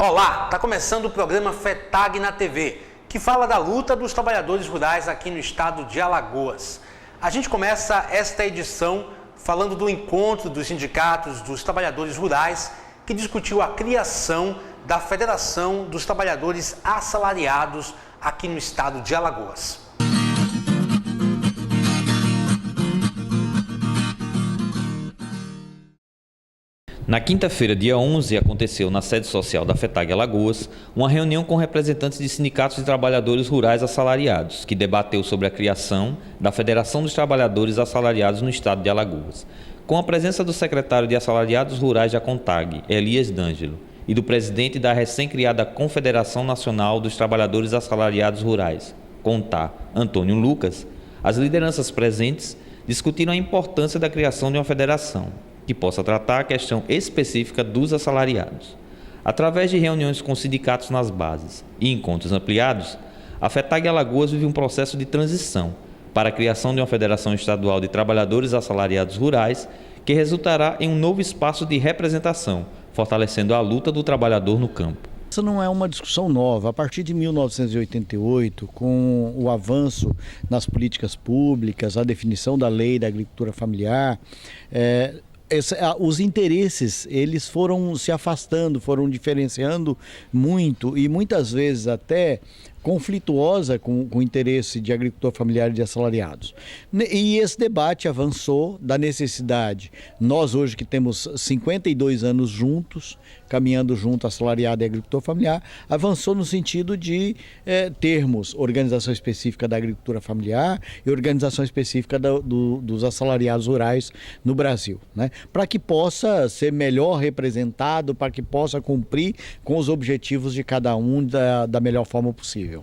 Olá, está começando o programa FETAG na TV, que fala da luta dos trabalhadores rurais aqui no estado de Alagoas. A gente começa esta edição falando do encontro dos sindicatos dos trabalhadores rurais, que discutiu a criação da Federação dos Trabalhadores Assalariados aqui no estado de Alagoas. Na quinta-feira, dia 11, aconteceu na sede social da FETAG Alagoas uma reunião com representantes de sindicatos de trabalhadores rurais assalariados, que debateu sobre a criação da Federação dos Trabalhadores Assalariados no estado de Alagoas, com a presença do secretário de Assalariados Rurais da CONTAG, Elias D'Angelo, e do presidente da recém-criada Confederação Nacional dos Trabalhadores Assalariados Rurais, CONTAR, Antônio Lucas. As lideranças presentes discutiram a importância da criação de uma federação que possa tratar a questão específica dos assalariados. Através de reuniões com sindicatos nas bases e encontros ampliados, a FETAG Alagoas vive um processo de transição para a criação de uma Federação Estadual de Trabalhadores Assalariados Rurais, que resultará em um novo espaço de representação, fortalecendo a luta do trabalhador no campo. Essa não é uma discussão nova. A partir de 1988, com o avanço nas políticas públicas, a definição da lei da agricultura familiar, os interesses eles foram se afastando, foram diferenciando muito e muitas vezes até conflituosa com o interesse de agricultor familiar e de assalariados. E esse debate avançou da necessidade. Nós hoje que temos 52 anos juntos, caminhando junto assalariado e agricultor familiar, avançou no sentido de termos organização específica da agricultura familiar e organização específica dos assalariados rurais no Brasil, né? Para que possa ser melhor representado, para que possa cumprir com os objetivos de cada um da melhor forma possível.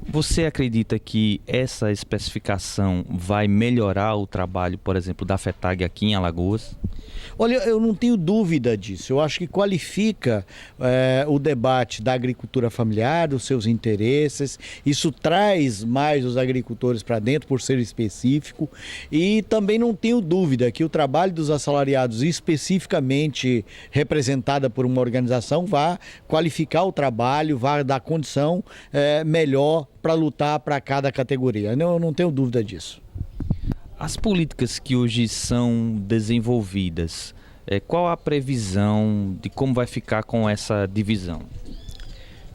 Você acredita que essa especificação vai melhorar o trabalho, por exemplo, da FETAG aqui em Alagoas? Olha, eu não tenho dúvida disso. Eu acho que qualifica o debate da agricultura familiar, dos seus interesses. Isso traz mais os agricultores para dentro por ser específico. E também não tenho dúvida que o trabalho dos assalariados, especificamente representada por uma organização, vai qualificar o trabalho, vai dar condição melhor para lutar para cada categoria. Eu não tenho dúvida disso. As políticas que hoje são desenvolvidas, qual a previsão de como vai ficar com essa divisão?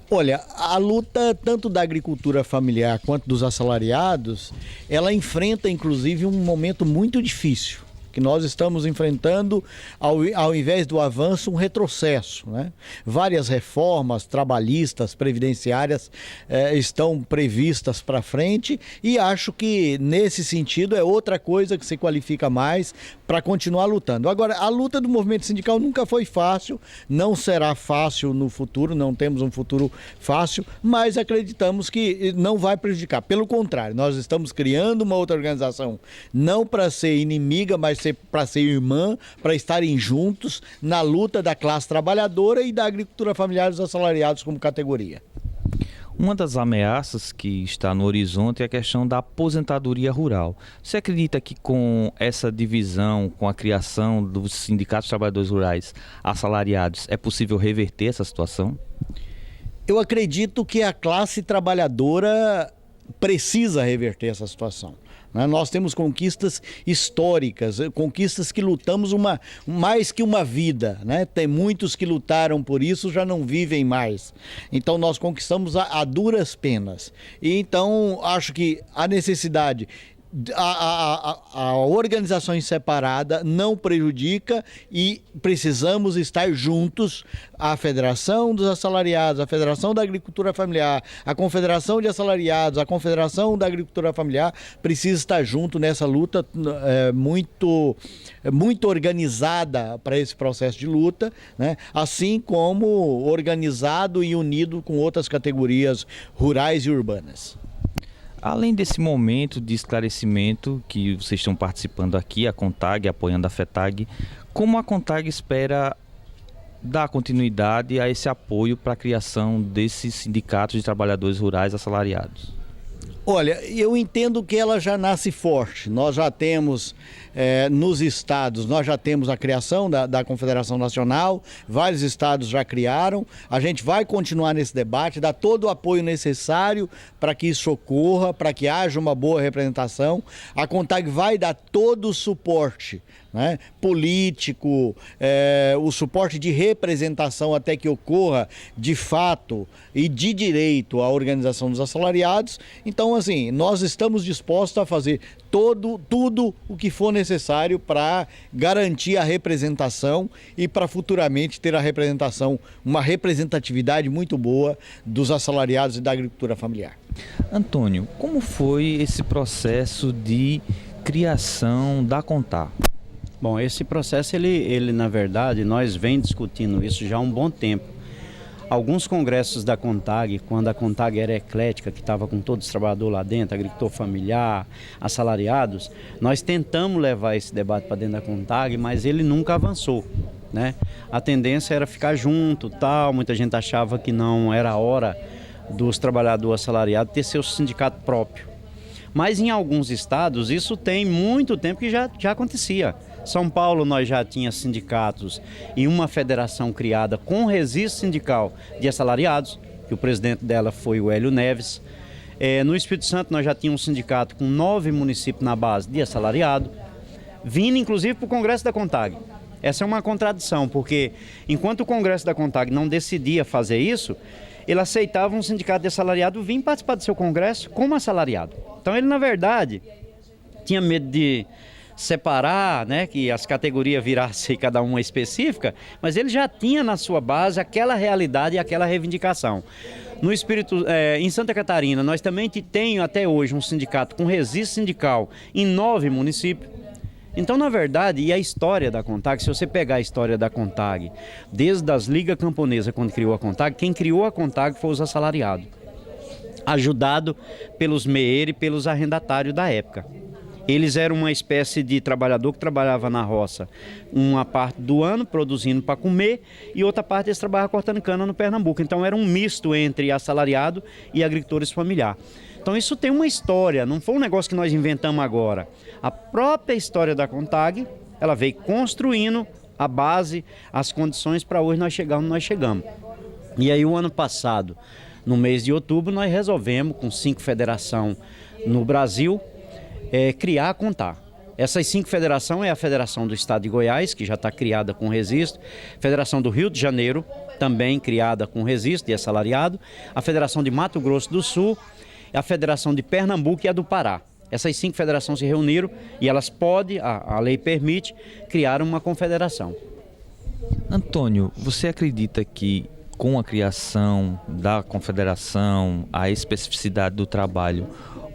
Olha, a luta tanto da agricultura familiar quanto dos assalariados, ela enfrenta inclusive um momento muito difícil, que nós estamos enfrentando, ao invés do avanço, um retrocesso, né? Várias reformas trabalhistas, previdenciárias estão previstas para frente e acho que nesse sentido é outra coisa que se qualifica mais para continuar lutando. Agora, a luta do movimento sindical nunca foi fácil, não será fácil no futuro, não temos um futuro fácil, mas acreditamos que não vai prejudicar. Pelo contrário, nós estamos criando uma outra organização, não para ser inimiga, mas para ser irmã, para estarem juntos na luta da classe trabalhadora e da agricultura familiar dos assalariados como categoria. Uma das ameaças que está no horizonte é a questão da aposentadoria rural. Você acredita que com essa divisão, com a criação dos sindicatos de trabalhadores rurais assalariados, é possível reverter essa situação? Eu acredito que a classe trabalhadora precisa reverter essa situação. Nós temos conquistas históricas, conquistas que lutamos mais que uma vida, né? Tem muitos que lutaram por isso, já não vivem mais. Então nós conquistamos a duras penas. E então acho que a necessidade... A organização separada não prejudica e precisamos estar juntos, a Federação dos Assalariados, a Federação da Agricultura Familiar, a Confederação de Assalariados, a Confederação da Agricultura Familiar, precisa estar junto nessa luta muito organizada para esse processo de luta, né? Assim como organizado e unido com outras categorias rurais e urbanas. Além desse momento de esclarecimento que vocês estão participando aqui, a CONTAG, apoiando a FETAG, como a CONTAG espera dar continuidade a esse apoio para a criação desses sindicatos de trabalhadores rurais assalariados? Olha, eu entendo que ela já nasce forte. Nós já temos, nos estados, nós já temos a criação da Confederação Nacional, vários estados já criaram. A gente vai continuar nesse debate, dar todo o apoio necessário para que isso ocorra, para que haja uma boa representação. A CONTAG vai dar todo o suporte, né, político, o suporte de representação até que ocorra de fato e de direito a organização dos assalariados. Então, assim, nós estamos dispostos a fazer tudo o que for necessário para garantir a representação e para futuramente ter uma representatividade muito boa dos assalariados e da agricultura familiar. Antônio, como foi esse processo de criação da CONTAG? Bom, esse processo, ele na verdade, nós vem discutindo isso já há um bom tempo. Alguns congressos da CONTAG, quando a CONTAG era eclética, que estava com todos os trabalhadores lá dentro, agricultor familiar, assalariados, nós tentamos levar esse debate para dentro da CONTAG, mas ele nunca avançou, né? A tendência era ficar junto, tal, muita gente achava que não era a hora dos trabalhadores assalariados ter seu sindicato próprio. Mas em alguns estados isso tem muito tempo que já acontecia. São Paulo nós já tínhamos sindicatos e uma federação criada com registro sindical de assalariados, que o presidente dela foi o Hélio Neves. No Espírito Santo nós já tínhamos um sindicato com 9 municípios na base de assalariado, vindo inclusive para o Congresso da CONTAG. Essa é uma contradição, porque enquanto o Congresso da CONTAG não decidia fazer isso, ele aceitava um sindicato de assalariado vir participar do seu congresso como assalariado. Então ele, na verdade, tinha medo de separar, né, que as categorias virassem cada uma específica, mas ele já tinha na sua base aquela realidade e aquela reivindicação. Em Santa Catarina, nós também temos até hoje um sindicato com registro sindical em 9 municípios. Então, na verdade, e a história da CONTAG, se você pegar a história da CONTAG, desde as Ligas Camponesas, quando criou a CONTAG, quem criou a CONTAG foi os assalariados, ajudado pelos MEER e pelos arrendatários da época. Eles eram uma espécie de trabalhador que trabalhava na roça uma parte do ano produzindo para comer e outra parte eles trabalhavam cortando cana no Pernambuco. Então era um misto entre assalariado e agricultores familiar. Então isso tem uma história, não foi um negócio que nós inventamos agora. A própria história da CONTAG, ela veio construindo a base, as condições para hoje nós chegarmos onde nós chegamos. E aí o ano passado, no mês de outubro, nós resolvemos, com 5 federações no Brasil, criar a CONTAG. Essas 5 federações é a Federação do Estado de Goiás, que já está criada com registro, Federação do Rio de Janeiro, também criada com registro de assalariado, a Federação de Mato Grosso do Sul, a Federação de Pernambuco e a do Pará. Essas 5 federações se reuniram e elas podem, a lei permite, criar uma confederação. Antônio, você acredita que com a criação da confederação, a especificidade do trabalho,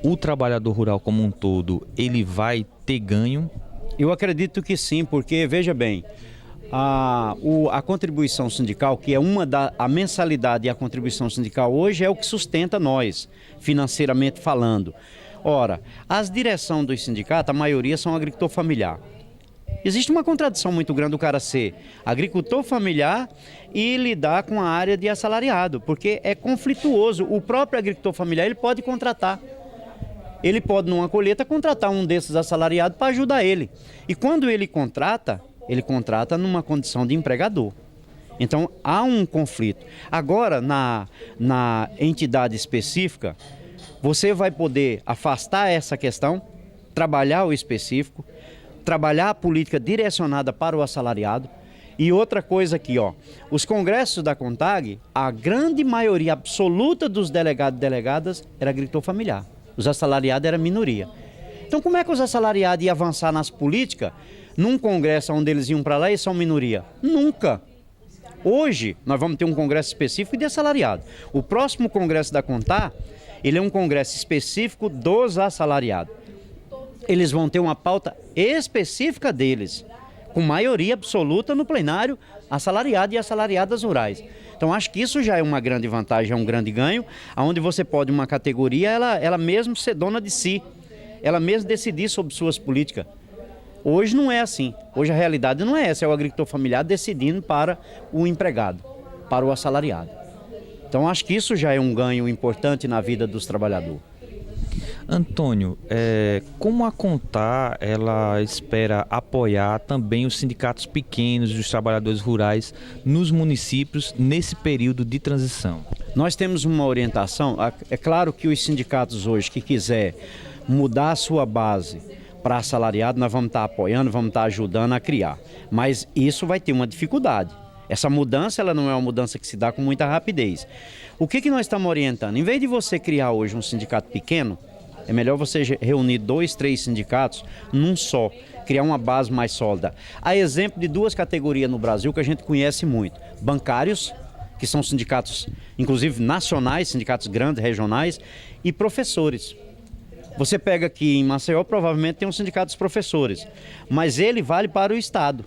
o trabalhador rural como um todo, ele vai ter ganho? Eu acredito que sim, porque, veja bem, a contribuição sindical, que é a mensalidade e a contribuição sindical hoje é o que sustenta nós, financeiramente falando. Ora, as direções dos sindicatos, a maioria são agricultor familiar. Existe uma contradição muito grande do cara ser agricultor familiar e lidar com a área de assalariado, porque é conflituoso. O próprio agricultor familiar ele pode contratar. Ele pode, numa colheita, contratar um desses assalariados para ajudar ele. E quando ele contrata numa condição de empregador. Então, há um conflito. Agora, na entidade específica, você vai poder afastar essa questão, trabalhar o específico, trabalhar a política direcionada para o assalariado. E outra coisa aqui, os congressos da CONTAG, a grande maioria absoluta dos delegados e delegadas era agricultor familiar. Os assalariados eram minoria. Então, como é que os assalariados iam avançar nas políticas num congresso onde eles iam para lá e são minoria? Nunca. Hoje, nós vamos ter um congresso específico de assalariado. O próximo congresso da CONTAG, ele é um congresso específico dos assalariados. Eles vão ter uma pauta específica deles, com maioria absoluta no plenário, assalariado e assalariadas rurais. Então, acho que isso já é uma grande vantagem, é um grande ganho, onde você pode, uma categoria, ela mesmo ser dona de si, ela mesmo decidir sobre suas políticas. Hoje não é assim, hoje a realidade não é essa, é o agricultor familiar decidindo para o empregado, para o assalariado. Então, acho que isso já é um ganho importante na vida dos trabalhadores. Antônio, como a Contar ela espera apoiar também os sindicatos pequenos dos trabalhadores rurais nos municípios nesse período de transição? Nós temos uma orientação, é claro que os sindicatos hoje que quiser mudar a sua base para assalariado, nós vamos estar apoiando, vamos estar ajudando a criar, mas isso vai ter uma dificuldade. Essa mudança ela não é uma mudança que se dá com muita rapidez. O que nós estamos orientando? Em vez de você criar hoje um sindicato pequeno, é melhor você reunir 2, 3 sindicatos num só, criar uma base mais sólida. Há exemplo de 2 categorias no Brasil que a gente conhece muito. Bancários, que são sindicatos, inclusive nacionais, sindicatos grandes, regionais, e professores. Você pega aqui em Maceió, provavelmente tem um sindicato dos professores, mas ele vale para o Estado.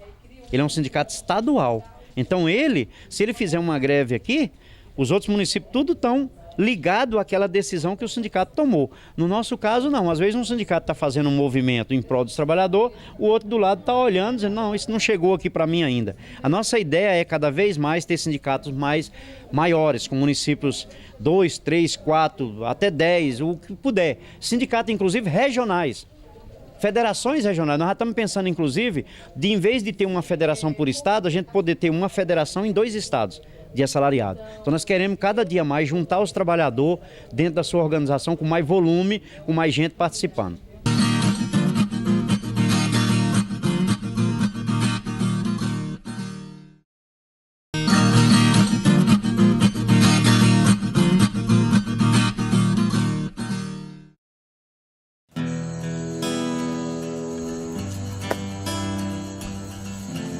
Ele é um sindicato estadual. Então se ele fizer uma greve aqui, os outros municípios tudo estão ligado àquela decisão que o sindicato tomou. No nosso caso, não. Às vezes um sindicato está fazendo um movimento em prol dos trabalhadores, o outro do lado está olhando, dizendo, não, isso não chegou aqui para mim ainda. A nossa ideia é cada vez mais ter sindicatos maiores, com municípios 2, 3, 4, até 10, o que puder. Sindicatos, inclusive, regionais. Federações regionais. Nós já estamos pensando, inclusive, em vez de ter uma federação por estado, a gente poder ter uma federação em 2 estados de assalariado. Então nós queremos cada dia mais juntar os trabalhadores dentro da sua organização com mais volume, com mais gente participando.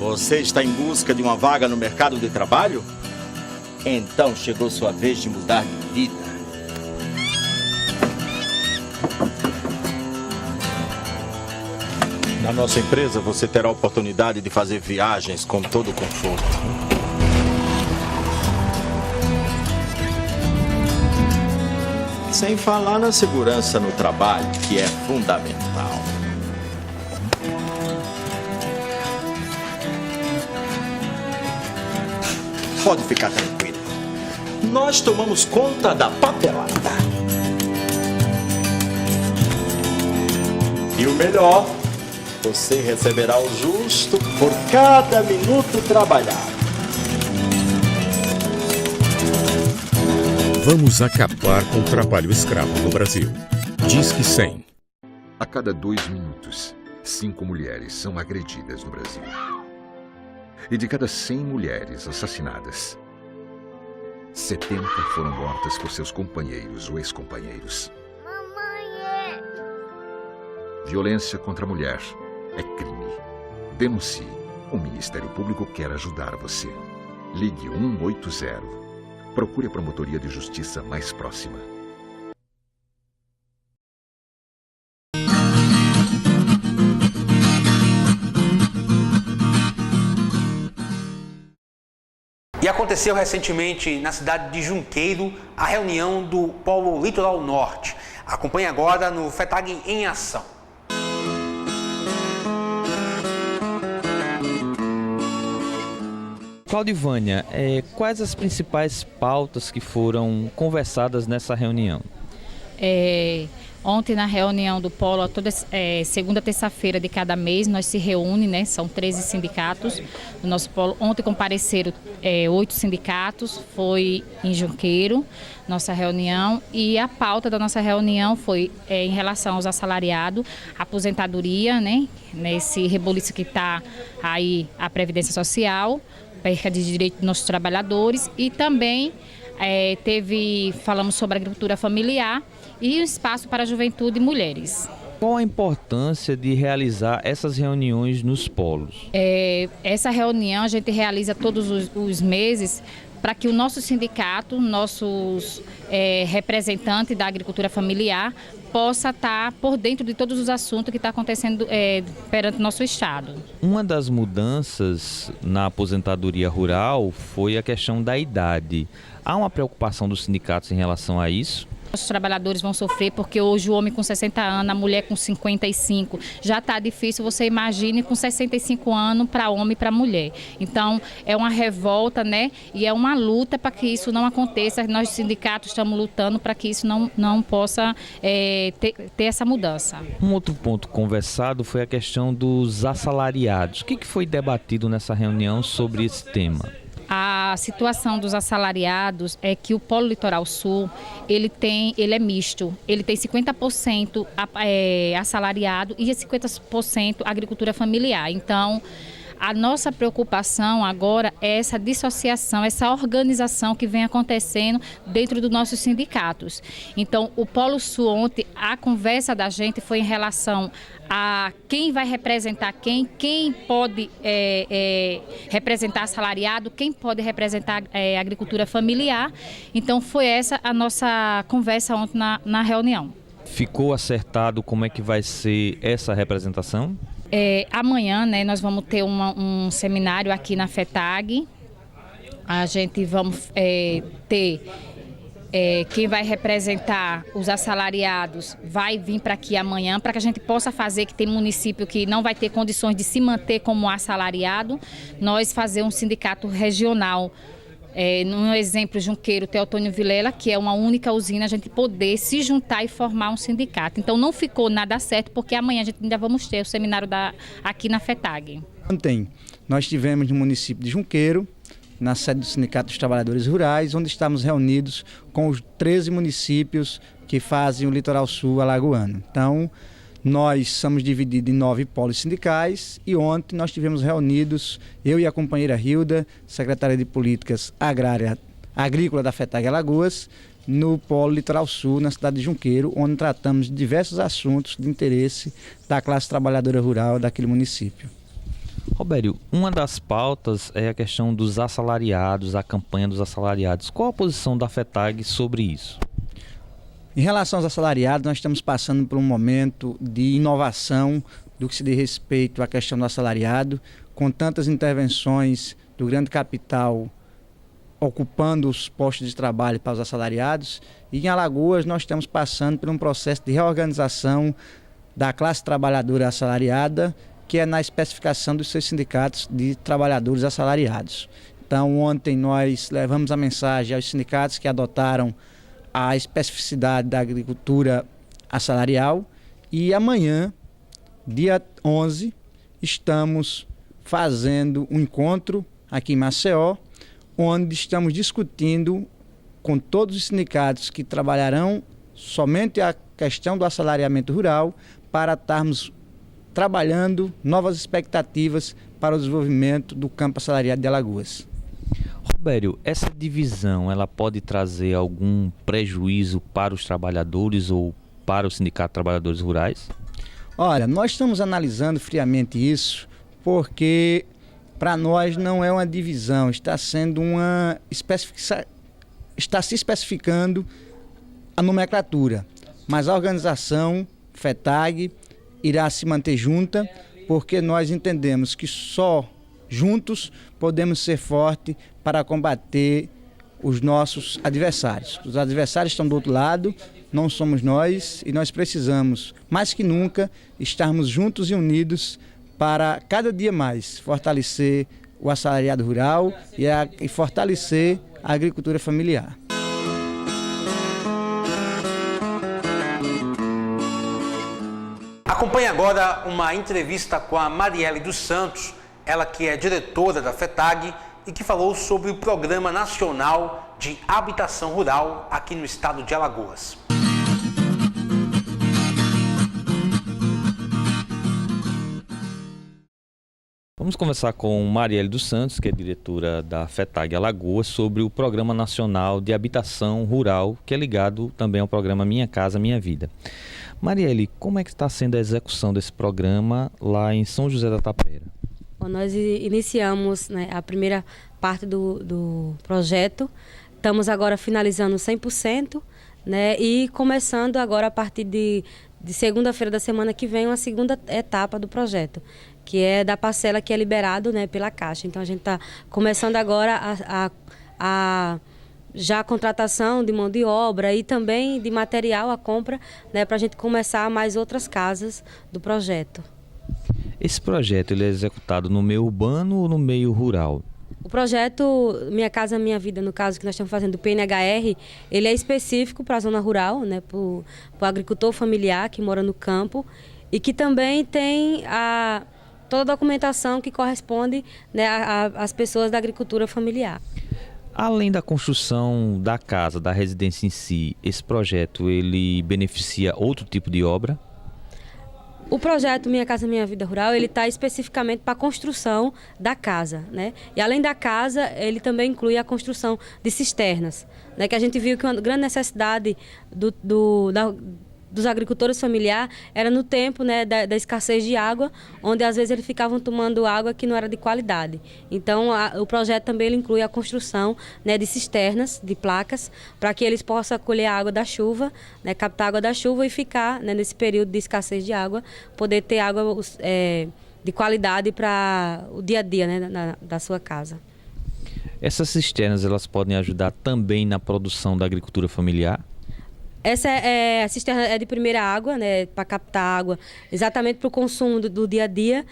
Você está em busca de uma vaga no mercado de trabalho? Então chegou sua vez de mudar de vida. Na nossa empresa você terá a oportunidade de fazer viagens com todo o conforto. Sem falar na segurança no trabalho, que é fundamental. Pode ficar tranquilo. Nós tomamos conta da papelada. E o melhor, você receberá o justo por cada minuto trabalhado. Vamos acabar com o trabalho escravo no Brasil. Disque 100. A cada 2 minutos, 5 mulheres são agredidas no Brasil. E de cada 100 mulheres assassinadas, 70 foram mortas por seus companheiros ou ex-companheiros. Mamãe! Violência contra a mulher é crime. Denuncie. O Ministério Público quer ajudar você. Ligue 180. Procure a promotoria de justiça mais próxima. E aconteceu recentemente na cidade de Junqueiro a reunião do Polo Litoral Norte. Acompanhe agora no FETAG em Ação. Claudivânia, quais as principais pautas que foram conversadas nessa reunião? Ontem, na reunião do Polo, toda segunda, terça-feira de cada mês, nós se reúne, né? São 13 sindicatos do nosso Polo. Ontem compareceram 8 sindicatos, foi em Junqueiro, nossa reunião. E a pauta da nossa reunião foi em relação aos assalariados, aposentadoria, né? Nesse reboliço que está aí a Previdência Social, perca de direito dos nossos trabalhadores e também falamos sobre a agricultura familiar e o espaço para a juventude e mulheres. Qual a importância de realizar essas reuniões nos polos? Essa reunião a gente realiza todos os meses para que o nosso sindicato, nossos representantes da agricultura familiar, possa estar por dentro de todos os assuntos que estão acontecendo perante o nosso estado. Uma das mudanças na aposentadoria rural foi a questão da idade. Há uma preocupação dos sindicatos em relação a isso? Os trabalhadores vão sofrer porque hoje o homem com 60 anos, a mulher com 55, já está difícil, você imagine com 65 anos para homem e para mulher. Então é uma revolta, né? E é uma luta para que isso não aconteça. Nós sindicatos estamos lutando para que isso não possa ter essa mudança. Um outro ponto conversado foi a questão dos assalariados. O que foi debatido nessa reunião sobre esse tema? A situação dos assalariados é que o Polo Litoral Sul, ele é misto. Ele tem 50% assalariado e 50% agricultura familiar. Então, a nossa preocupação agora é essa dissociação, essa organização que vem acontecendo dentro dos nossos sindicatos. Então, o Polo Sul ontem, a conversa da gente foi em relação a quem vai representar quem pode representar assalariado, quem pode representar agricultura familiar. Então, foi essa a nossa conversa ontem na reunião. Ficou acertado como é que vai ser essa representação? Amanhã, né, nós vamos ter um seminário aqui na FETAG. A gente vamos ter quem vai representar os assalariados vai vir para aqui amanhã para que a gente possa fazer, que tem município que não vai ter condições de se manter como assalariado, nós fazer um sindicato regional. No exemplo, Junqueiro, Teotônio Vilela, que é uma única usina, a gente poder se juntar e formar um sindicato. Então não ficou nada certo, porque amanhã a gente ainda vamos ter o seminário aqui na FETAG. Ontem nós tivemos no município de Junqueiro, na sede do Sindicato dos Trabalhadores Rurais, onde estamos reunidos com os 13 municípios que fazem o Litoral Sul alagoano. Então, nós somos divididos em 9 polos sindicais e ontem nós tivemos reunidos, eu e a companheira Hilda, secretária de Políticas Agrícola da FETAG Alagoas, no polo Litoral Sul, na cidade de Junqueiro, onde tratamos de diversos assuntos de interesse da classe trabalhadora rural daquele município. Robério, uma das pautas é a questão dos assalariados, a campanha dos assalariados. Qual a posição da FETAG sobre isso? Em relação aos assalariados, nós estamos passando por um momento de inovação do que se diz respeito à questão do assalariado, com tantas intervenções do grande capital ocupando os postos de trabalho para os assalariados. E em Alagoas nós estamos passando por um processo de reorganização da classe trabalhadora assalariada, que é na especificação dos seus sindicatos de trabalhadores assalariados. Então ontem nós levamos a mensagem aos sindicatos que adotaram a especificidade da agricultura assalarial e amanhã, dia 11, estamos fazendo um encontro aqui em Maceió, onde estamos discutindo com todos os sindicatos que trabalharão somente a questão do assalariamento rural para estarmos trabalhando novas expectativas para o desenvolvimento do campo assalariado de Alagoas. Robério, essa divisão ela pode trazer algum prejuízo para os trabalhadores ou para o Sindicato de Trabalhadores Rurais? Olha, nós estamos analisando friamente isso porque para nós não é uma divisão, está sendo está se especificando a nomenclatura, mas a organização FETAG irá se manter junta porque nós entendemos que só juntos podemos ser fortes para combater os nossos adversários. Os adversários estão do outro lado, não somos nós e nós precisamos, mais que nunca, estarmos juntos e unidos para cada dia mais fortalecer o assalariado rural e fortalecer a agricultura familiar. Acompanhe agora uma entrevista com a Marielle dos Santos, ela que é diretora da FETAG e que falou sobre o Programa Nacional de Habitação Rural aqui no estado de Alagoas. Vamos conversar com Marielle dos Santos, que é diretora da FETAG Alagoas, sobre o Programa Nacional de Habitação Rural, que é ligado também ao programa Minha Casa Minha Vida. Marielle, como é que está sendo a execução desse programa lá em São José da Tapera? Bom, nós iniciamos, né, a primeira parte do projeto, estamos agora finalizando 100%, né, e começando agora a partir de segunda-feira da semana que vem uma segunda etapa do projeto, que é da parcela que é liberado, né, pela Caixa. Então a gente está começando agora a já a contratação de mão de obra e também de material, a compra, né, para a gente começar mais outras casas do projeto. Esse projeto ele é executado no meio urbano ou no meio rural? O projeto Minha Casa Minha Vida, no caso que nós estamos fazendo do PNHR, ele é específico para a zona rural, né, para o agricultor familiar que mora no campo e que também tem toda a documentação que corresponde, né, às pessoas da agricultura familiar. Além da construção da casa, da residência em si, esse projeto ele beneficia outro tipo de obra? O projeto Minha Casa Minha Vida Rural, ele está especificamente para a construção da casa, né? E além da casa, ele também inclui a construção de cisternas, né? Que a gente viu que uma grande necessidade dos agricultores familiares era no tempo, né, da escassez de água, onde às vezes eles ficavam tomando água que não era de qualidade. Então o projeto também ele inclui a construção, né, de cisternas, de placas, para que eles possam colher a água da chuva, né, captar a água da chuva e ficar, né, nesse período de escassez de água, poder ter água de qualidade para o dia a dia, né, da sua casa. Essas cisternas elas podem ajudar também na produção da agricultura familiar? A cisterna é de primeira água, né, para captar água exatamente para o consumo do dia a dia,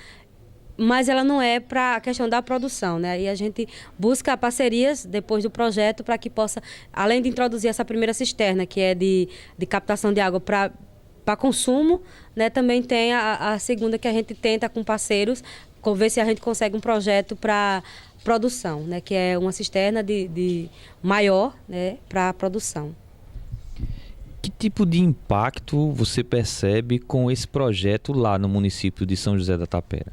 mas ela não é para a questão da produção, né? E a gente busca parcerias depois do projeto para que possa, além de introduzir essa primeira cisterna, que é de captação de água para consumo, né, também tem a segunda que a gente tenta com parceiros, ver se a gente consegue um projeto para produção, né, que é uma cisterna de maior, né, para produção. Que tipo de impacto você percebe com esse projeto lá no município de São José da Tapera?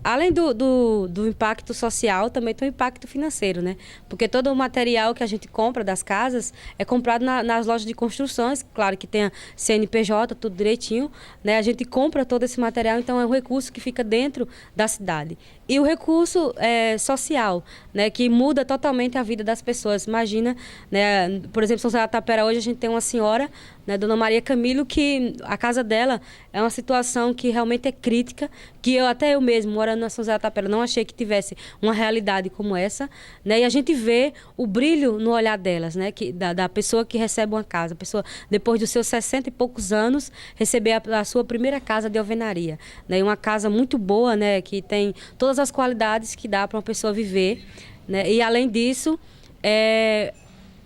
Além do impacto social, também tem o impacto financeiro, né? Porque todo o material que a gente compra das casas é comprado nas lojas de construções, claro que tem a CNPJ, tudo direitinho, né? A gente compra todo esse material, então é um recurso que fica dentro da cidade. E o recurso social, né, que muda totalmente a vida das pessoas. Imagina, né, por exemplo, São José da Tapera hoje a gente tem uma senhora, né, Dona Maria Camilo, que a casa dela é uma situação que realmente é crítica, que até eu mesmo, morando na São José da Tapera, não achei que tivesse uma realidade como essa, né, e a gente vê o brilho no olhar delas, né, da pessoa que recebe uma casa, a pessoa, depois dos seus 60 e poucos anos, receber a sua primeira casa de alvenaria, né, e uma casa muito boa, né, que tem todas as qualidades que dá para uma pessoa viver, né? E além disso,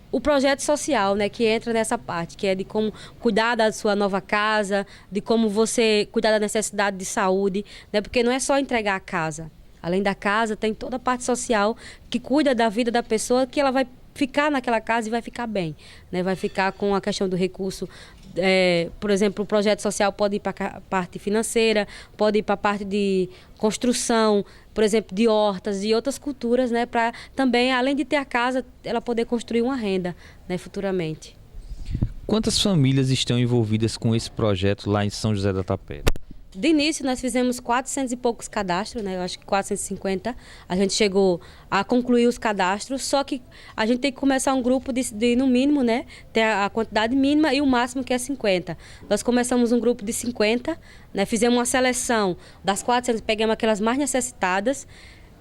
o projeto social, né, que entra nessa parte, que é de como cuidar da sua nova casa, de como você cuidar da necessidade de saúde, né? Porque não é só entregar a casa. Além da casa, tem toda a parte social que cuida da vida da pessoa, que ela vai ficar naquela casa e vai ficar bem, né? Vai ficar com a questão do recurso. Por exemplo, o projeto social pode ir para a parte financeira, pode ir para a parte de construção, por exemplo, de hortas, de outras culturas, né, para também, além de ter a casa, ela poder construir uma renda, né, futuramente. Quantas famílias estão envolvidas com esse projeto lá em São José da Tapera? De início, nós fizemos 400 e poucos cadastros, né? Eu acho que 450. A gente chegou a concluir os cadastros, só que a gente tem que começar um grupo de no mínimo, né? Ter a quantidade mínima e o máximo que é 50. Nós começamos um grupo de 50, né? Fizemos uma seleção das 400, pegamos aquelas mais necessitadas,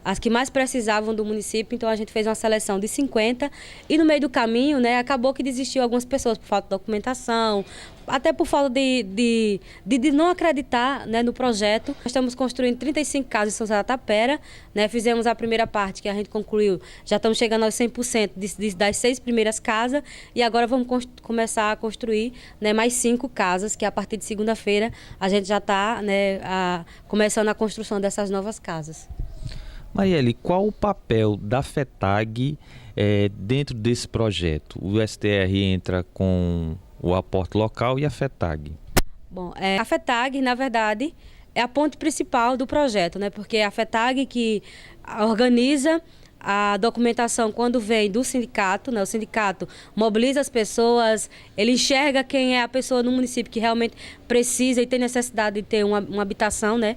as que mais precisavam do município, então a gente fez uma seleção de 50 e no meio do caminho, né, acabou que desistiu algumas pessoas por falta de documentação, até por falta de não acreditar, né, no projeto. Nós estamos construindo 35 casas em São José da Tapera, né, fizemos a primeira parte que a gente concluiu, já estamos chegando aos 100% das 6 primeiras casas e agora vamos começar a construir, né, mais 5 casas, que a partir de segunda-feira a gente já está, né, começando a construção dessas novas casas. Marielle, qual o papel da FETAG dentro desse projeto? O STR entra com o aporte local e a FETAG? Bom, a FETAG, na verdade, é a ponte principal do projeto, né? Porque é a FETAG que organiza a documentação quando vem do sindicato, né? O sindicato mobiliza as pessoas, ele enxerga quem é a pessoa no município que realmente precisa e tem necessidade de ter uma habitação, né?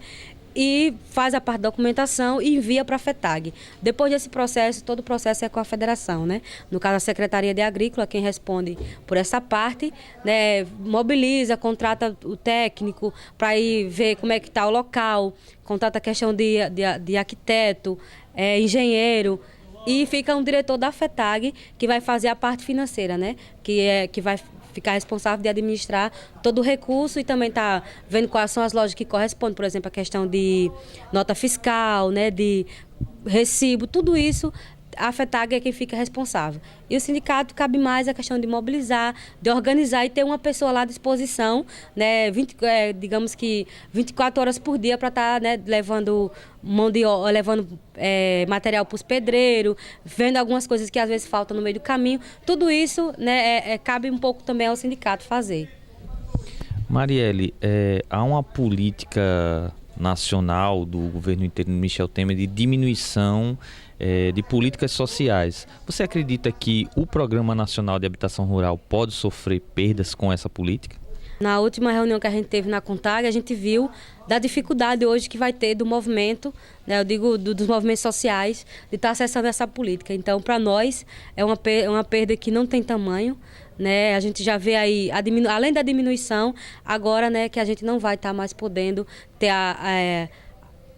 E faz a parte da documentação e envia para a FETAG. Depois desse processo, todo o processo é com a federação, né? No caso, a Secretaria de Agrícola, quem responde por essa parte, né? Mobiliza, contrata o técnico para ir ver como é que está o local, contrata a questão de arquiteto, engenheiro, e fica um diretor da FETAG que vai fazer a parte financeira, né? Que vai ficar responsável de administrar todo o recurso e também tá vendo quais são as lojas que correspondem, por exemplo, a questão de nota fiscal, né, de recibo, tudo isso. A FETAG é quem fica responsável. E o sindicato cabe mais a questão de mobilizar, de organizar e ter uma pessoa lá à disposição, né, digamos que 24 horas por dia para estar, né, levando material para os pedreiros, vendo algumas coisas que às vezes faltam no meio do caminho. Tudo isso, né, cabe um pouco também ao sindicato fazer. Marielle, há uma política nacional do governo interino Michel Temer de diminuição de políticas sociais. Você acredita que o Programa Nacional de Habitação Rural pode sofrer perdas com essa política? Na última reunião que a gente teve na CONTAG, a gente viu da dificuldade hoje que vai ter do movimento, né, eu digo dos movimentos sociais, de estar acessando essa política. Então, para nós, é uma perda que não tem tamanho. Né? A gente já vê aí, além da diminuição, agora, né, que a gente não vai estar mais podendo ter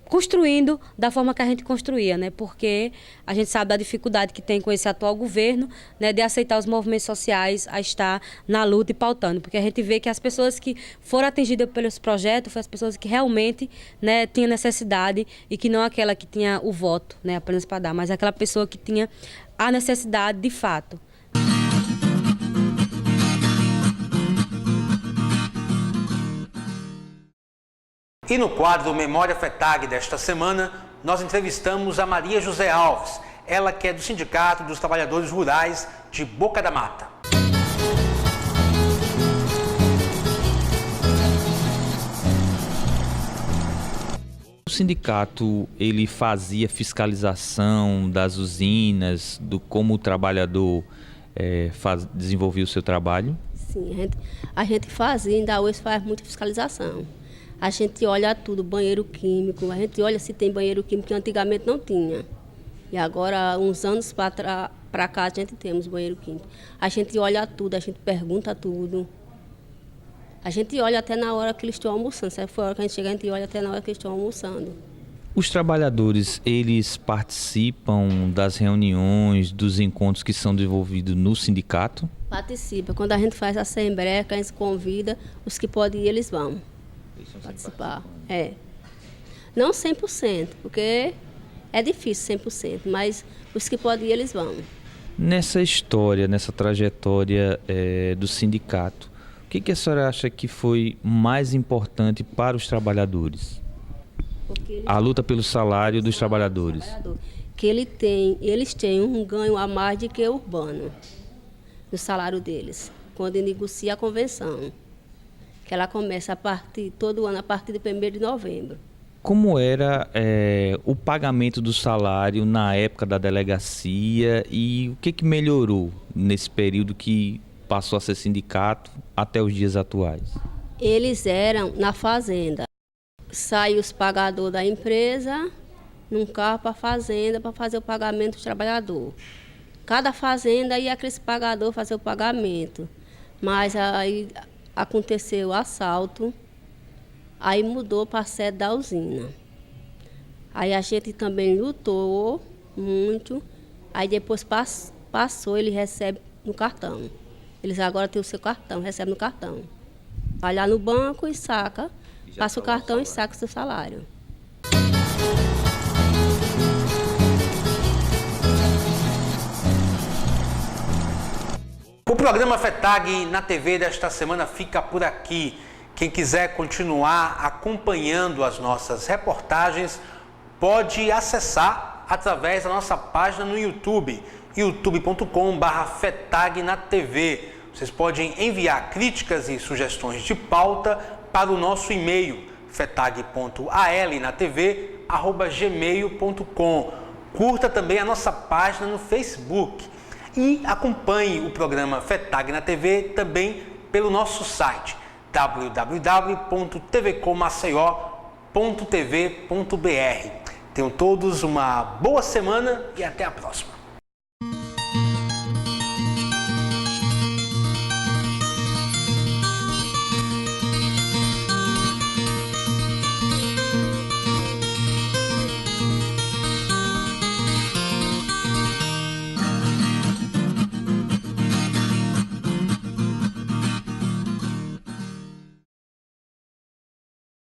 construindo da forma que a gente construía, né? Porque a gente sabe da dificuldade que tem com esse atual governo, né, de aceitar os movimentos sociais a estar na luta e pautando, porque a gente vê que as pessoas que foram atingidas pelos projetos foram as pessoas que realmente, né, tinham necessidade e que não aquela que tinha o voto, né, apenas para dar, mas aquela pessoa que tinha a necessidade de fato. E no quadro Memória FETAG desta semana, nós entrevistamos a Maria José Alves, ela que é do Sindicato dos Trabalhadores Rurais de Boca da Mata. O sindicato, ele fazia fiscalização das usinas, do como o trabalhador desenvolvia o seu trabalho? Sim, a gente fazia, ainda hoje faz muita fiscalização. A gente olha tudo, banheiro químico, a gente olha se tem banheiro químico que antigamente não tinha. E agora, uns anos para cá, a gente temos banheiro químico. A gente olha tudo, a gente pergunta tudo. A gente olha até na hora que eles estão almoçando. Se for a hora que a gente chega, a gente olha até na hora que eles estão almoçando. Os trabalhadores, eles participam das reuniões, dos encontros que são desenvolvidos no sindicato? Participa. Quando a gente faz a assembleia, que a gente convida, os que podem ir, eles vão participar. Não 100%, porque é difícil 100%, mas os que podem ir, eles vão. Nessa história, nessa trajetória do sindicato, o que a senhora acha que foi mais importante para os trabalhadores? A luta pelo salário dos trabalhadores. Que eles têm um ganho a mais do que o urbano, no salário deles, quando negocia a convenção. Que ela começa todo ano a partir de 1º de novembro. Como era o pagamento do salário na época da delegacia e o que melhorou nesse período que passou a ser sindicato até os dias atuais? Eles eram na fazenda. Sai os pagadores da empresa num carro para a fazenda para fazer o pagamento do trabalhador. Cada fazenda ia aquele pagador fazer o pagamento. Mas aí aconteceu o assalto, aí mudou para a sede da usina. Aí a gente também lutou muito, aí depois passou, ele recebe no cartão. Eles agora têm o seu cartão, recebe no cartão. Vai lá no banco e saca, passa o cartão e saca o seu salário. O programa FETAG na TV desta semana fica por aqui. Quem quiser continuar acompanhando as nossas reportagens, pode acessar através da nossa página no YouTube, youtube.com/FETAG na TV. Vocês podem enviar críticas e sugestões de pauta para o nosso e-mail, fetag.alnatv@gmail.com. Curta também a nossa página no Facebook. E acompanhe o programa FETAG na TV também pelo nosso site www.tvcommaceió.tv.br. Tenham todos uma boa semana e até a próxima.